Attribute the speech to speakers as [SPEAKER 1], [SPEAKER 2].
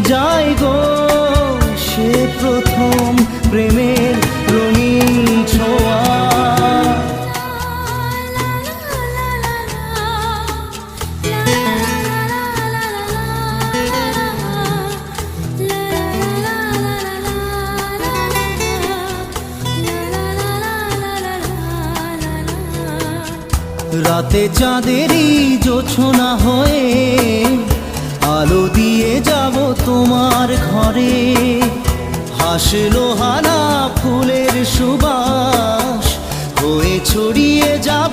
[SPEAKER 1] যাই গো সে প্রথম প্রেমের রঙিন ছোঁয়া। রাতে চাঁদেরই জোছনা হয়ে আলো দিয়ে যাব তোমার ঘরে। হাসলো হানা ফুলের সুবাস হয়ে ছড়িয়ে যাব